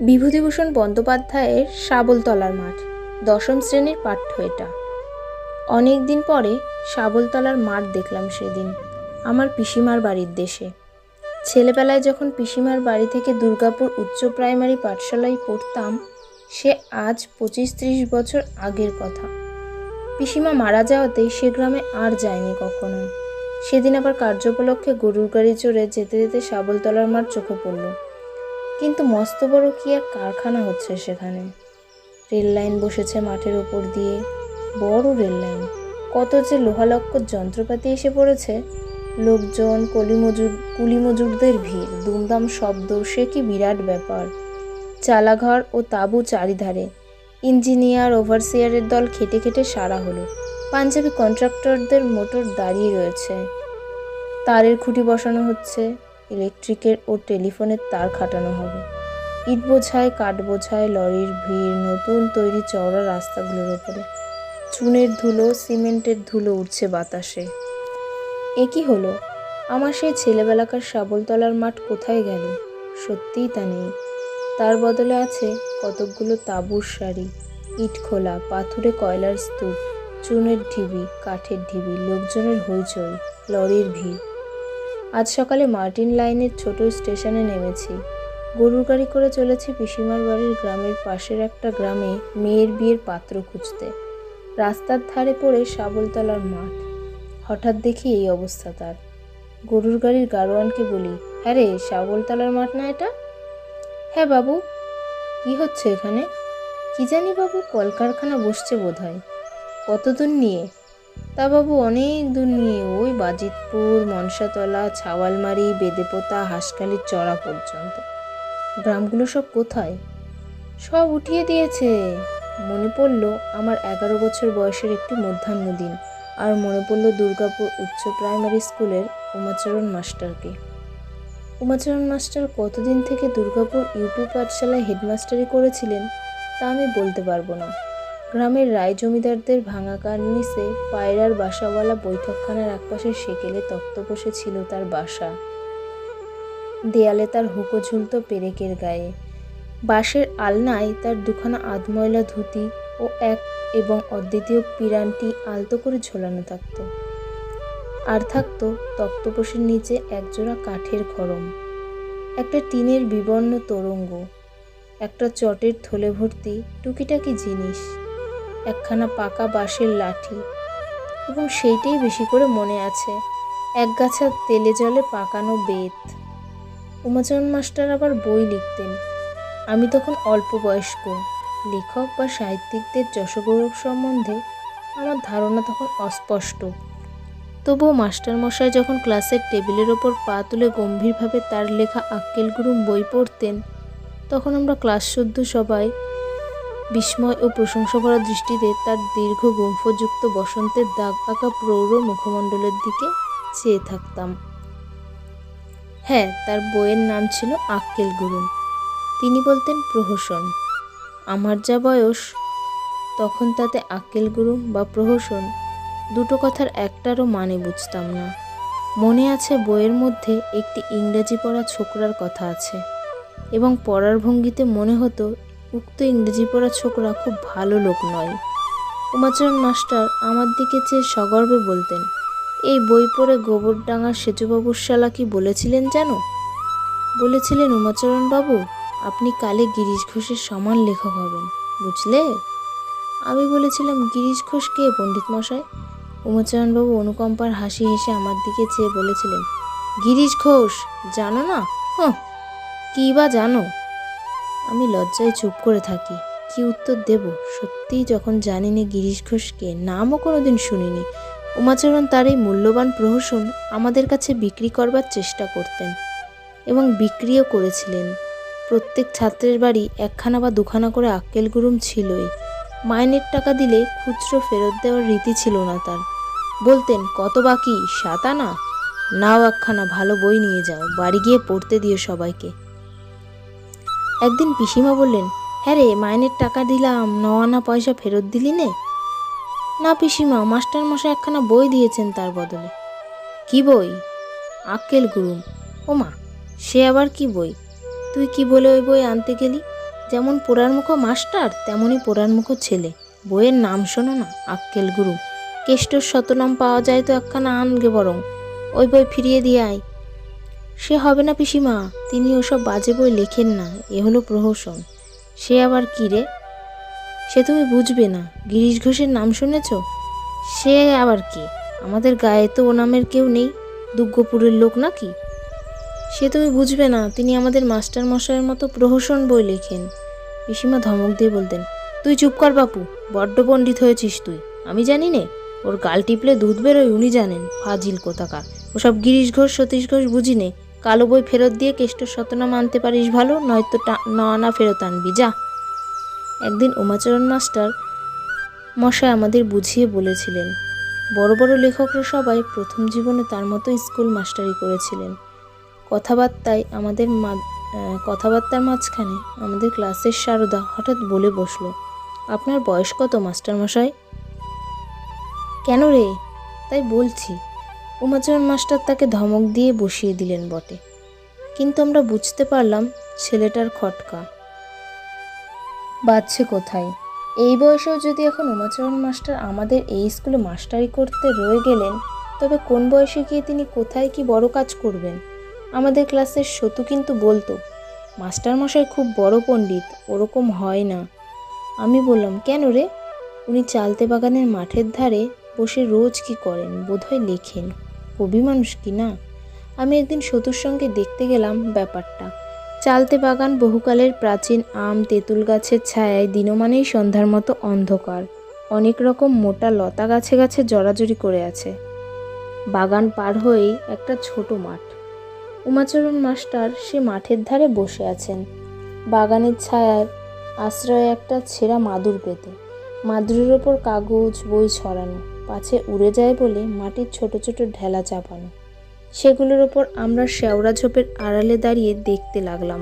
বিভূতিভূষণ বন্দ্যোপাধ্যায়ের শাবলতলার মাঠ, দশম শ্রেণীর পাঠ্য এটা। অনেক দিন পরে শাবলতলার মাঠ দেখলাম সেদিন, আমার পিসিমার বাড়ির দেশে। ছেলেবেলায় যখন পিসিমার বাড়ি থেকে দুর্গাপুর উচ্চ প্রাইমারি পাঠশালায় পড়তাম, সে আজ 25-30 বছর আগের কথা। পিসিমা মারা যাওয়াতেই সে গ্রামে আর যায়নি কখনো। সেদিন আবার কার্যোপলক্ষে গরুর গাড়ি চড়ে যেতে যেতে শাবলতলার মাঠ চোখে পড়ল। কিন্তু মস্ত বড় কি এক কারখানা হচ্ছে সেখানে। রেল লাইন বসেছে মাঠের ওপর দিয়ে, বড় রেল লাইন। কত যে লোহালক্কর যন্ত্রপাতি এসে পড়েছে, লোকজন, কুলি মজুরদের ভিড়, দুমদাম শব্দ, সে কি বিরাট ব্যাপার। চালাঘর ও তাঁবু চারিধারে। ইঞ্জিনিয়ার, ওভারসিয়ারের দল খেটে খেটে সারা হলো। পাঞ্জাবি কন্ট্রাক্টরদের মোটর দাঁড়িয়ে রয়েছে, তারের খুঁটি বসানো হচ্ছে, ইলেকট্রিকের ও টেলিফোনের তার খাটানো হবে। ইট বোঝায়, কাঠ বোঝায়, লরির ভিড় নতুন তৈরি চওড়া রাস্তাগুলোর ওপরে। চুনের ধুলো, সিমেন্টের ধুলো উঠছে বাতাসে। এ কি হলো? আমার সেই ছেলেবেলাকার শাবলতলার মাঠ কোথায় গেল? সত্যিই তা নেই। তার বদলে আছে কতকগুলো তাঁবুর সারি, ইট খোলা, পাথুরে কয়লার স্তূপ, চুনের ঢিবি, কাঠের ঢিবি, লোকজনের হইচই, লরির ভিড়। আজ সকালে মার্টিন লাইনের ছোট স্টেশনে নেমেছি। গরুর গাড়ি করে চলেছি পিসিমার বাড়ির গ্রামের পাশের একটা গ্রামে মেয়ের বিয়ের পাত্র খুঁজতে। রাস্তার ধারে পড়ে শাবলতলার মাঠ। হঠাৎ দেখি এই অবস্থা তার। গরুর গাড়ির গাড়োয়ানকে বলি, হ্যাঁ রে, শাবলতলার মাঠ না এটা? হ্যাঁ বাবু। কি হচ্ছে এখানে? কি জানি বাবু, কলকারখানা বসছে বোধহয়। কত দূর নিয়ে? তা বাবু অনেক দূর নিয়ে, ওই বাজিতপুর, মনসাতলা, ছাওয়ালমারি, বেদেপোতা, হাঁসখালির চড়া পর্যন্ত। গ্রামগুলো সব কোথায়? সব উঠিয়ে দিয়েছে। মনে পড়ল আমার 11 বছর বয়সের একটি মধ্যাহ্নদিন, আর মনে পড়ল দুর্গাপুর উচ্চ প্রাইমারি স্কুলের উমাচরণ মাস্টারকে। উমাচরণ মাস্টার কতদিন থেকে দুর্গাপুর ইউপি পাঠশালায় হেডমাস্টারি করেছিলেন তা আমি বলতে পারবো না। গ্রামের রায় জমিদারদের ভাঙা কার্নিসে পায়রার বাসাওয়ালা বৈঠকখানার একপাশে সেকেলে তক্তপোষে ছিল তার বাসা। দেয়ালে তার হুঁকো ঝুলত পেরেকের গায়ে। বাঁশের আলনায় তার দুখানা আধময়লা ধুতি ও এক এবং অদ্বিতীয় পিরানটি আলতো করে ঝোলানো থাকত। আর থাকত তক্তপোষের নিচে একজোড়া কাঠের খড়ম, একটা টিনের বিবর্ণ তোরঙ্গ, একটা চটের থলে ভর্তি টুকিটাকি জিনিস, একখানা পাকা বাঁশের লাঠি, এবং সেইটাই বেশি করে মনে আছে, একগাছা তেলে জলে পাকানো বেত। উমাচরণ মাস্টার আবার বই লিখতেন। আমি তখন অল্প বয়স্ক। লেখক বা সাহিত্যিকদের যশগৌরব সম্বন্ধে আমার ধারণা তখন অস্পষ্ট। তবুও মাস্টারমশাই যখন ক্লাসের টেবিলের ওপর পা তুলে গম্ভীরভাবে তার লেখা আক্কেল গুরুম বই পড়তেন, তখন আমরা ক্লাসসুদ্ধ সবাই বিস্ময় ও প্রশংসাভরা দৃষ্টিতে তার দীর্ঘ গুম্ফযুক্ত বসন্তের দাগ আঁকা প্রৌঢ় মুখমণ্ডলের দিকে চেয়ে থাকতাম। হ্যাঁ, তার বইয়ের নাম ছিল আক্কেল গুরুম। তিনি বলতেন প্রহসন। আমার যা বয়স, তখন তাতে আক্কেল গুরুম বা প্রহসন দুটো কথার একটারও মানে বুঝতাম না। মনে আছে বইয়ের মধ্যে একটি ইংরেজি পড়া ছোকরার কথা আছে, এবং পড়ার ভঙ্গিতে মনে হতো উক্ত ইংরেজি পড়া ছোকরা খুব ভালো লোক নয়। উমাচরণ মাস্টার আমার দিকে চেয়ে সগর্বে বলতেন, এই বই পড়ে গোবরডাঙ্গার সেচুবাবুর শালা কি বলেছিলেন জানো? বলেছিলেন, উমাচরণ বাবু, আপনি কালে গিরিশ ঘোষের সমান লেখক হবেন, বুঝলে? আমি বলেছিলাম, গিরিশ ঘোষ কে পণ্ডিত মশাই? উমাচরণবাবু অনুকম্পার হাসি হেসে আমার দিকে চেয়ে বলেছিলেন, গিরিশ ঘোষ জানো না? হ্যাঁ, কী বা জানো? আমি লজ্জায় চুপ করে থাকি। কি উত্তর দেব? সত্যিই যখন জানিনি গিরিশ ঘোষকে, নামও কোনোদিন শুনিনি। উমাচরণ তার এই মূল্যবান প্রহসন আমাদের কাছে বিক্রি করবার চেষ্টা করতেন, এবং বিক্রিও করেছিলেন। প্রত্যেক ছাত্রের বাড়ি একখানা বা দুখানা করে আক্কেল গুরুম ছিলই। মাইনের টাকা দিলে খুচরো ফেরত দেওয়ার রীতি ছিল না তার। বলতেন, কত বাকি? 7 আনা? নাও একখানা ভালো বই নিয়ে যাও, বাড়ি গিয়ে পড়তে দিও সবাইকে। একদিন পিসিমা বললেন, হ্যাঁ রে, মাইনের টাকা দিলাম, 9 আনা পয়সা ফেরত দিলি নে? না পিসিমা, মাস্টারমশাই একখানা বই দিয়েছেন তার বদলে। কি বই? আক্কেল গুরুম। ও মা, সে আবার কি বই? তুই কি বলে ওই বই আনতে গেলি? যেমন পোড়ার মুখো মাস্টার তেমনই পোড়ার মুখো ছেলে। বইয়ের নাম শোনো না, আক্কেল গুরু। কেষ্টর শতনাম পাওয়া যায় তো একখানা আনগে বরং, ওই বই ফিরিয়ে দিয়ে আয়। সে হবে না পিসিমা, তিনি ওসব বাজে বই লেখেন না, এ হলো প্রহসন। সে আবার কি রে? সে তুমি বুঝবে না। গিরিশ ঘোষের নাম শুনেছ? সে আবার কে? আমাদের গায়ে তো ও নামের কেউ নেই, দুর্গপুরের লোক নাকি? সে তুমি বুঝবে না, তিনি আমাদের মাস্টার মশাইয়ের মতো প্রহসন বই লেখেন। পিসিমা ধমক দিয়ে বলতেন, তুই চুপ কর বাপু, বড্ড পণ্ডিত হয়েছিস তুই। আমি জানি নে, ওর গাল টিপলে দুধ বেরোয় উনি জানেন, ফাজিল কোথাকার। ওসব গিরিশ ঘোষ সতীশ ঘোষ বুঝি নে। কালো বই ফেরত দিয়ে কেষ্টর শতনাম আনতে পারিস ভালো, নয়তো ন আনা ফেরত আনবি যা। একদিন উমাচরণ মাস্টার মশাই আমাদের বুঝিয়ে বলেছিলেন, বড় বড় লেখকরা সবাই প্রথম জীবনে তার মতো স্কুল মাস্টারি করেছিলেন। কথাবার্তার মাঝখানে আমাদের ক্লাসের সারদা হঠাৎ বলে বসলো, আপনার বয়স কত মাস্টার মশাই? কেন রে? তাই বলছি। উমাচরণ মাস্টার তাকে ধমক দিয়ে বসিয়ে দিলেন বটে, কিন্তু আমরা বুঝতে পারলাম ছেলেটার খটকা বাজছে কোথায়। এই বয়সেও যদি এখন উমাচরণ মাস্টার আমাদের এই স্কুলে মাস্টারি করতে রয়ে গেলেন, তবে কোন বয়সে গিয়ে তিনি কোথায় কি বড় কাজ করবেন। আমাদের ক্লাসের সতু কিন্তু বলতো, মাস্টারমশাই খুব বড় পণ্ডিত, ওরকম হয় না। আমি বললাম, কেন রে? উনি চালতে বাগানের মাঠের ধারে বসে রোজ কি করেন? বোধহয় লেখেন। কবি মানুষ কি না? আমি একদিন সতুর সঙ্গে দেখতে গেলাম ব্যাপারটা। চালতে বাগান বহুকালের প্রাচীন আম তেঁতুল গাছের ছায়ায় দিনমানেই সন্ধ্যার মতো অন্ধকার। অনেক রকম মোটা লতা গাছে গাছে জড়াজড়ি করে আছে। বাগান পার হয়েই একটা ছোট মাঠ। উমাচরণ মাস্টার সে মাঠের ধারে বসে আছেন, বাগানের ছায়ার আশ্রয়ে একটা ছেঁড়া মাদুর পেতে। মাদুরের ওপর কাগজ বই ছড়ানো, পাছে উড়ে যায় বলে মাটির ছোট ছোট ঢেলা চাপানো। সেগুলোর ওপর আমরা শেওড়া ঝোপের আড়ালে দাঁড়িয়ে দেখতে লাগলাম।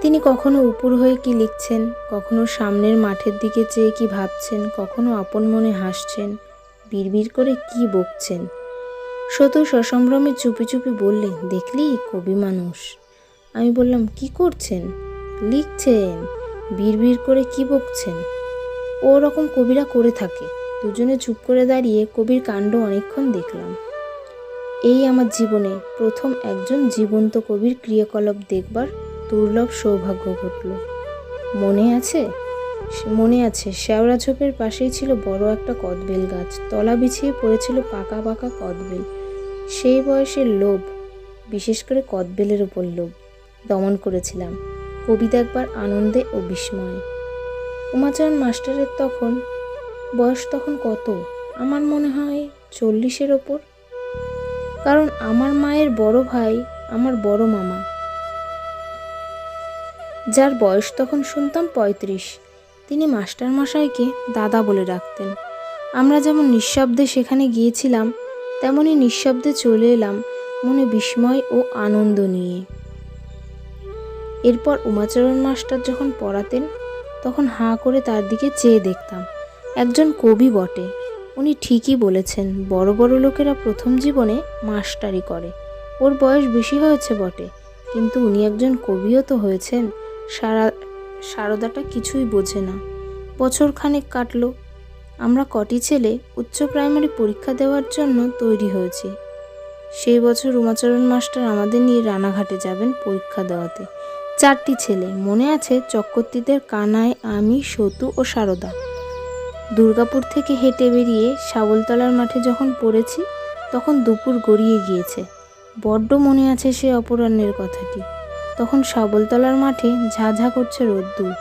তিনি কখনো উপর হয়ে কি লিখছেন, কখনো সামনের মাঠের দিকে চেয়ে কি ভাবছেন, কখনো আপন মনে হাসছেন, বিড়বিড় করে কি বকছেন। সতু সসম্ভ্রমে চুপি চুপি বললে, দেখলি কবি মানুষ। আমি বললাম, কি করছেন? লিখছেন। বিড়বিড় করে কি বকছেন? ও রকম কবিরা করে থাকে। দুজনে চুপ করে দাঁড়িয়ে কবির কাণ্ড অনেকক্ষণ দেখলাম। এই আমার জীবনে প্রথম একজন জীবন্ত কবির ক্রিয়াকলাপ দেখবার দুর্লভ সৌভাগ্য ঘটল। মনে আছে শেওড়া ঝোপের পাশেই ছিল বড় একটা কদবেল গাছ, তলা বিছিয়ে পড়েছিল পাকা পাকা কদবেল। সেই বয়সের লোভ, বিশেষ করে কদবেলের উপর লোভ, দমন করেছিলাম কবি দেখবার আনন্দে ও বিস্ময়ে। উমাচরণ মাস্টারের বয়স তখন কত? আমার মনে হয় 40-এর ওপর। কারণ আমার মায়ের বড় ভাই, আমার বড় মামা, যার বয়স তখন শুনতাম 35, তিনি মাস্টার মশাইকে দাদা বলে ডাকতেন। আমরা যেমন নিঃশব্দে সেখানে গিয়েছিলাম, তেমনি নিঃশব্দে চলে এলাম, মনে বিস্ময় ও আনন্দ নিয়ে। এরপর উমাচরণ মাস্টার যখন পড়াতেন, তখন হাঁ করে তার দিকে চেয়ে দেখতাম। একজন কবি বটে, উনি ঠিকই বলেছেন, বড় বড় লোকেরা প্রথম জীবনে মাস্টারি করে। ওর বয়স বেশি হয়েছে বটে, কিন্তু উনি একজন কবিও তো হয়েছেন। সারদাটা কিছুই বোঝে না। বছর খানেক কাটলো। আমরা কটি ছেলে উচ্চ প্রাইমারি পরীক্ষা দেওয়ার জন্য তৈরি হয়েছি। সেই বছর উমাচরণ মাস্টার আমাদের নিয়ে রানাঘাটে যাবেন পরীক্ষা দেওয়াতে। 4টি ছেলে, মনে আছে, চক্রবর্তীদের কানাই, আমি, সতু ও সারদা। দুর্গাপুর থেকে হেঁটে বেরিয়ে শাবলতলার মাঠে যখন পড়েছি, তখন দুপুর গড়িয়ে গিয়েছে। বড্ড মনে আছে সে অপরাহ্নের কথাটি। তখন শাবলতলার মাঠে ঝাঝা করছে রোদ্দুর।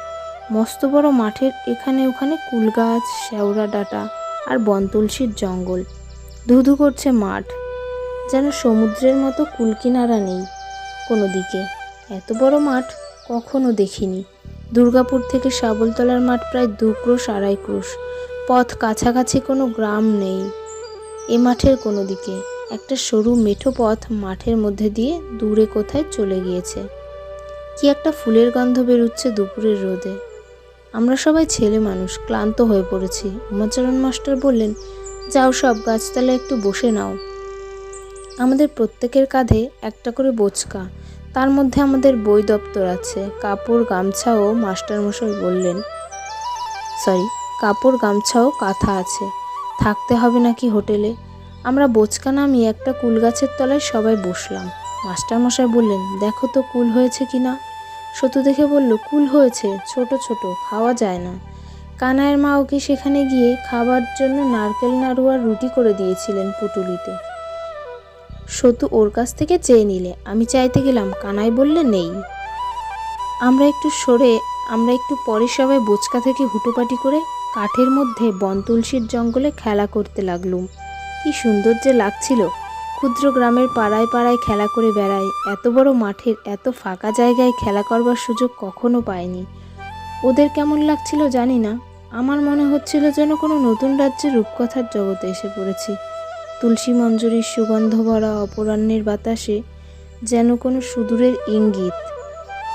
মস্ত বড় মাঠের এখানে ওখানে কুলগাছ, শেওড়া ডাঁটা আর বনতুলসীর জঙ্গল। ধুধু করছে মাঠ, যেন সমুদ্রের মতো কুলকিনারা নেই কোনো দিকে। এত বড় মাঠ কখনো দেখিনি। দুর্গাপুর থেকে শাবলতলার মাঠ প্রায় 2 ক্রোশ 2.5 ক্রোশ। পথ কাছাকাছি, কোনো গ্রাম নেই এ মাঠের কোনো দিকে। একটা সরু মেঠো পথ মাঠের মধ্যে দিয়ে দূরে কোথায় চলে গিয়েছে। কি একটা ফুলের গন্ধ বেরুচ্ছে দুপুরের রোদে। আমরা সবাই ছেলে মানুষ, ক্লান্ত হয়ে পড়েছি। উমাচরণ মাস্টার বললেন, যাও সব গাছতলায় একটু বসে নাও। আমাদের প্রত্যেকের কাঁধে একটা করে বোচকা, তার মধ্যে আমাদের বই দপ্তর আছে, কাপড় গামছাও মাস্টারমশাই বললেন, কাপড় গামছাও কাঁথা আছে, থাকতে হবে নাকি হোটেলে। আমরা বোচকা নামিয়ে একটা কুল গাছের তলায় সবাই বসলাম। মাস্টারমশাই বললেন, দেখো তো কুল হয়েছে কিনা। সতু দেখে বলল, কুল হয়েছে, ছোট ছোট, খাওয়া যায় না। কানাইয়ের মা ওকে সেখানে গিয়ে খাবার জন্য নারকেল নাড়ু আর রুটি করে দিয়েছিলেন পুটুলিতে। সতু ওর কাছ থেকে চেয়ে নিলে, আমি চাইতে গেলাম, কানাই বললে নেই। আমরা একটু পরে সবাই বোচকা থেকে হুটোপাটি করে কাঠের মধ্যে বনতুলসীর জঙ্গলে খেলা করতে লাগলুম। কি সুন্দর যে লাগছিল। ক্ষুদ্র গ্রামের পাড়ায় পাড়ায় খেলা করে বেড়াই, এত বড় মাঠের এত ফাঁকা জায়গায় খেলা করবার সুযোগ কখনো পাইনি। ওদের কেমন লাগছিল জানি না, আমার মনে হচ্ছিল যেন কোনো নতুন রাজ্যের রূপকথার জগতে এসে পড়েছি। তুলসী মঞ্জরির সুগন্ধ ভরা অপরাহ্নের বাতাসে যেন কোনো সুদূরের ইঙ্গিত,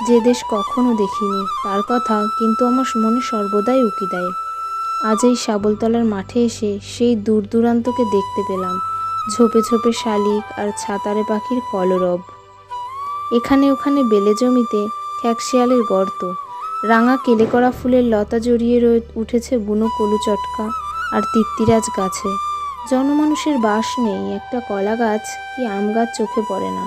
যে দেশ কখনো দেখিনি তার কথা কিন্তু আমার মনে সর্বদাই উকি দেয়। আজ এই শাবলতলার মাঠে এসে সেই দূর দূরান্তকে দেখতে পেলাম, ঝোপে ঝোপে শালিক আর ছাতারে পাখির কলরব। এখানে ওখানে বেলে জমিতে খ্যাকশিয়ালের গর্ত, রাঙা কেলে করা ফুলের লতা জড়িয়ে উঠেছে বুনো কলু চটকা আর তিত্তিরাজ গাছে। জনমানুষের বাস নেই, একটা কলা গাছ কি আম গাছ চোখে পড়ে না।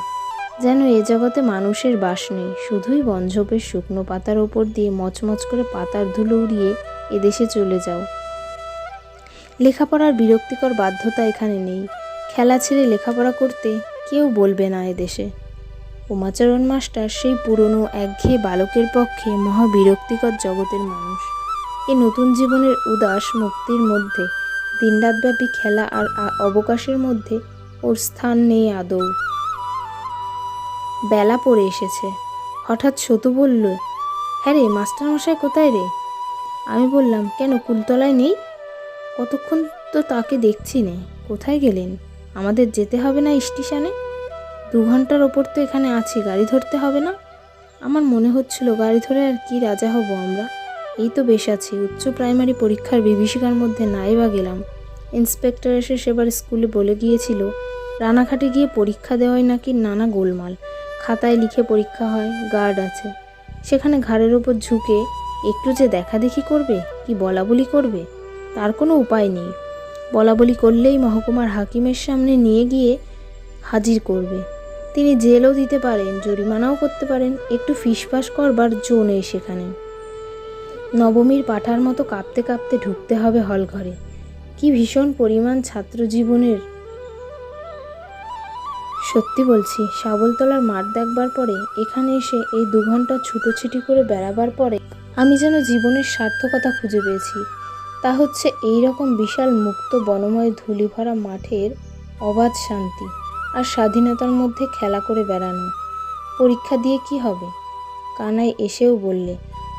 যেন এ জগতে মানুষের বাস নেই, শুধুই বনঝোপের শুকনো পাতার ওপর দিয়ে মচমচ করে পাতার ধুলো উড়িয়ে এদেশে চলে যাও। লেখাপড়ার বিরক্তিকর বাধ্যতা এখানে নেই, খেলা ছেড়ে লেখাপড়া করতে কেউ বলবে না এদেশে। উমাচরণ মাস্টার সেই পুরনো একঘেয়ে বালকের পক্ষে মহা বিরক্তিকর জগতের মানুষ। এ নতুন জীবনের উদাস মুক্তির মধ্যে, দিনরাতব্যাপী খেলা আর অবকাশের মধ্যে ওর স্থান নেই আদৌ। বেলা পড়ে এসেছে। হঠাৎ সতু বলল, হ্যাঁ রে, মাস্টারমশাই কোথায় রে? আমি বললাম, কেন কুলতলায় নেই? কতক্ষণ তো তাকে দেখছি নে, কোথায় গেলেন? আমাদের যেতে হবে না স্টেশনে? 2 ঘন্টার ওপর তো এখানে আছি, গাড়ি ধরতে হবে না? আমার মনে হচ্ছিল, গাড়ি ধরে আর কি রাজা হব আমরা, এই তো বেশ আছি। উচ্চ প্রাইমারি পরীক্ষার বিভীষিকার মধ্যে নাই বা গেলাম। ইন্সপেক্টর এসে সেবার স্কুলে বলে গিয়েছিল, রানাঘাটে গিয়ে পরীক্ষা দেওয়ায় নাকি নানা গোলমাল, খাতায় লিখে পরীক্ষা হয়, গার্ড আছে। সেখানে ঘাড়ের ওপর ঝুঁকে একটু যে দেখাদেখি করবে, কি বলাবলি করবে, তার কোনো উপায় নেই। বলাবলি করলেই মহকুমার হাকিমের সামনে নিয়ে গিয়ে হাজির করবে। তিনি জেলও দিতে পারেন, জরিমানাও করতে পারেন, একটু ফিসফাস করবার জো নেই সেখানে। নবমীর পাঠার মতো কাঁপতে কাঁপতে ঢুকতে হবে হল ঘরে। কি ভীষণ পরিমাণ ছাত্র জীবনের। সত্যি বলছি, শাবলতলার মাঠ দেখবার পরে, এখানে এসে এই 2 ঘন্টা ছুটোছুটি করে বেড়াবার পরে আমি যেন জীবনের সার্থকতা খুঁজে পেয়েছি। তা হচ্ছে এই রকম বিশাল মুক্ত বনময় ধুলি ভরা মাঠের অবাধ শান্তি আর স্বাধীনতার মধ্যে খেলা করে বেড়ানো। পরীক্ষা দিয়ে কি হবে? কানাই এসেও বললে,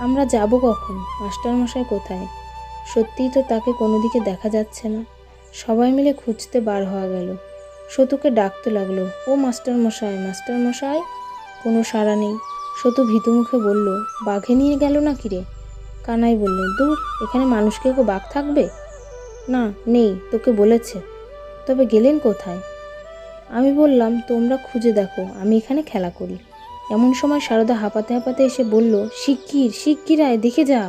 আমরা যাব কখন? মাস্টারমশাই কোথায়? সত্যিই তো তাকে কোনো দিকে দেখা যাচ্ছে না। সবাই মিলে খুঁজতে বার হওয়া গেল। সতুকে ডাকতে লাগলো, ও মাস্টারমশাই, মাস্টারমশাই। কোনো সাড়া নেই। সতু ভীতু মুখে বলল, বাঘে নিয়ে গেল না কি রে? কানাই বললেন, দূর, এখানে মানুষকে কেউ বাঘ থাকবে? না, নেই, তোকে বলেছে। তবে গেলেন কোথায়? আমি বললাম, তোমরা খুঁজে দেখো, আমি এখানে খেলা করি। এমন সময় সারদা হাঁপাতে হাঁপাতে এসে বলল, শিগগির আয়, দেখে যা।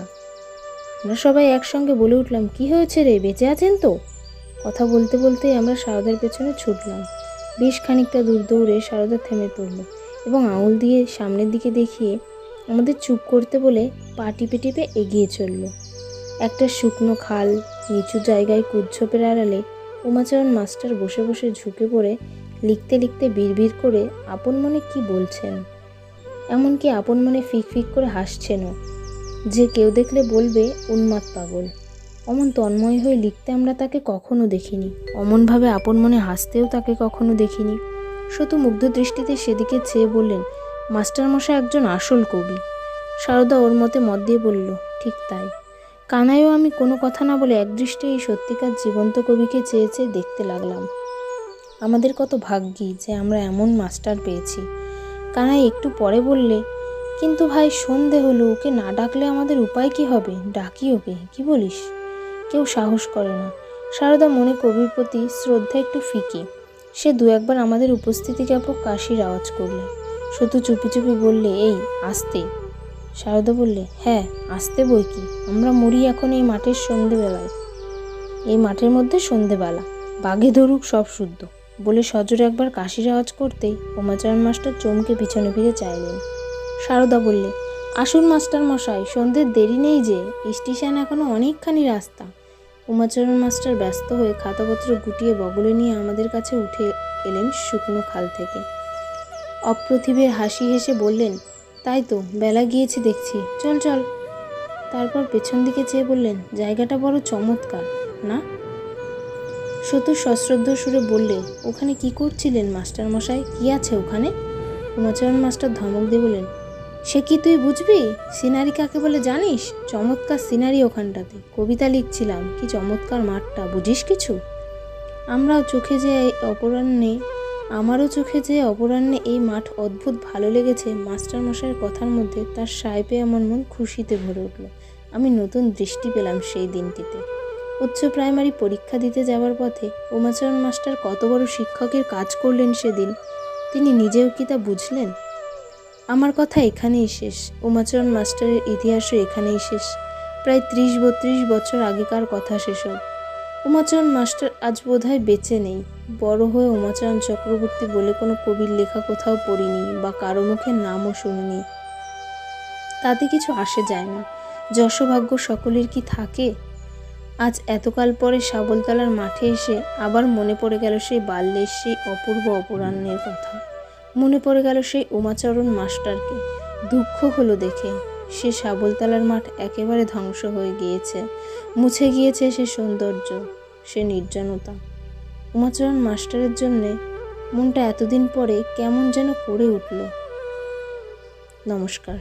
আমরা সবাই একসঙ্গে বলে উঠলাম, কি হয়েছে রে, বেঁচে আছেন তো? কথা বলতে বলতেই আমরা সারদার পেছনে ছুটলাম। বেশ খানিকটা দূর দৌড়ে সারদা থেমে পড়ল এবং আঙুল দিয়ে সামনের দিকে দেখিয়ে আমাদের চুপ করতে বলে পা টিপে টিপে এগিয়ে চলল। একটা শুকনো খাল, নিচু জায়গায় কুজ্ঝোপের আড়ালে উমাচরণ মাস্টার বসে বসে ঝুঁকে পড়ে লিখতে লিখতে বিড়বিড় করে আপন মনে কি বলছেন, এমনকি আপন মনে ফিক ফিক করে হাসছেনও, যে কেউ দেখলে বলবে উন্মাদ পাগল। অমন তন্ময় হয়ে লিখতে আমরা তাকে কখনো দেখিনি, অমনভাবে আপন মনে হাসতেও তাকে কখনো দেখিনি। শুধু মুগ্ধ দৃষ্টিতে সেদিকে চেয়ে বললেন, মাস্টারমশাই একজন আসল কবি। সারদা ওর মতে মত দিয়ে বলল, ঠিক তাই। কানাইও আমি কোনো কথা না বলে একদৃষ্টে এই সত্যিকার জীবন্ত কবিকে চেয়ে চেয়ে দেখতে লাগলাম। আমাদের কত ভাগ্যি যে আমরা এমন মাস্টার পেয়েছি। কানাই একটু পরে বললে, কিন্তু ভাই, সন্ধে হলো, ওকে না ডাকলে আমাদের উপায় কি হবে? ডাকি ওকে, কি বলিস? কেউ সাহস করে না। সারদা মনে কবির প্রতি শ্রদ্ধা একটু ফিকে। সে 2-1 বার আমাদের উপস্থিতি জ্ঞাপক কাশির আওয়াজ করলে। শুধু চুপি চুপি বললে, এই আসতে। সারদা বললে, হ্যাঁ আসতে বই কি, আমরা মরি এখন এই মাঠের সন্ধেবেলায়, এই মাঠের মধ্যে সন্ধেবেলা, বাঘে ধরুক সব শুদ্ধ। বলে সজোরে একবার কাশির আওয়াজ করতেই উমাচরণ মাস্টার চমকে পিছনে ফিরে চাইলেন। সারদা বললে, আসুন মাস্টার মশাই, সন্ধ্যের দেরি নেই যে, স্টেশন এখনো অনেকখানি রাস্তা। উমাচরণ মাস্টার ব্যস্ত হয়ে খাতাপত্র গুটিয়ে বগলে নিয়ে আমাদের কাছে উঠে এলেন শুকনো খাল থেকে। অপ্রতিভের হাসি হেসে বললেন, তাই তো, বেলা গিয়েছে দেখছি, চল চল। তারপর পেছন দিকে চেয়ে বললেন, জায়গাটা বড় চমৎকার না? সতু সশ্রদ্ধ সুরে বললে, ওখানে কি করছিলেন মাস্টার মশাই, কি আছে ওখানে? উমাচরণ মাস্টার ধমক দিয়ে বললেন, সে কি তুই বুঝবি, সিনারি কাকে বলে জানিস? চমৎকার সিনারি ওখানটাতে, কবিতা লিখছিলাম, কি চমৎকার মাঠটা, বুঝিস কিছু? আমারও চোখে যে অপরাহ্নে এই মাঠ অদ্ভুত ভালো লেগেছে। মাস্টার মশাইয়ের কথার মধ্যে তার সায় পেয়ে আমার মন খুশিতে ভরে উঠল। আমি নতুন দৃষ্টি পেলাম সেই দিনটিতে। উচ্চ প্রাইমারি পরীক্ষা দিতে যাওয়ার পথে উমাচরণ মাস্টার কত বড় শিক্ষকের কাজ করলেন সেদিন, তিনি নিজেও কি তা বুঝলেন? আমার কথা এখানেই শেষ, উমাচরণ মাস্টারের ইতিহাসও এখানেই শেষ। প্রায় 30-32 বছর আগেকার কথা সেসব। উমাচরণ মাস্টার আজ বোধহয় বেঁচে নেই। বড় হয়ে উমাচরণ চক্রবর্তী বলে কোনো কবির লেখা কোথাও পড়িনি বা কারো মুখে নামও শুনিনি। তাতে কিছু আসে যায় না, যশোভাগ্য সকলের কি থাকে? আজ এতকাল পরে শাবলতলার মাঠে এসে আবার মনে পড়ে গেল সেই বাল্যের সেই অপূর্ব অপরাহ্নের কথা। মনে পড়ে গেল সেই উমাচরণ মাস্টারকে। দুঃখ হলো দেখে, সে শাবলতলার মাঠ একেবারে ধ্বংস হয়ে গিয়েছে, মুছে গিয়েছে সে সৌন্দর্য, সে নির্জনতা। উমাচরণ মাস্টারের জন্যে মনটা এতদিন পরে কেমন যেন করে উঠল। নমস্কার।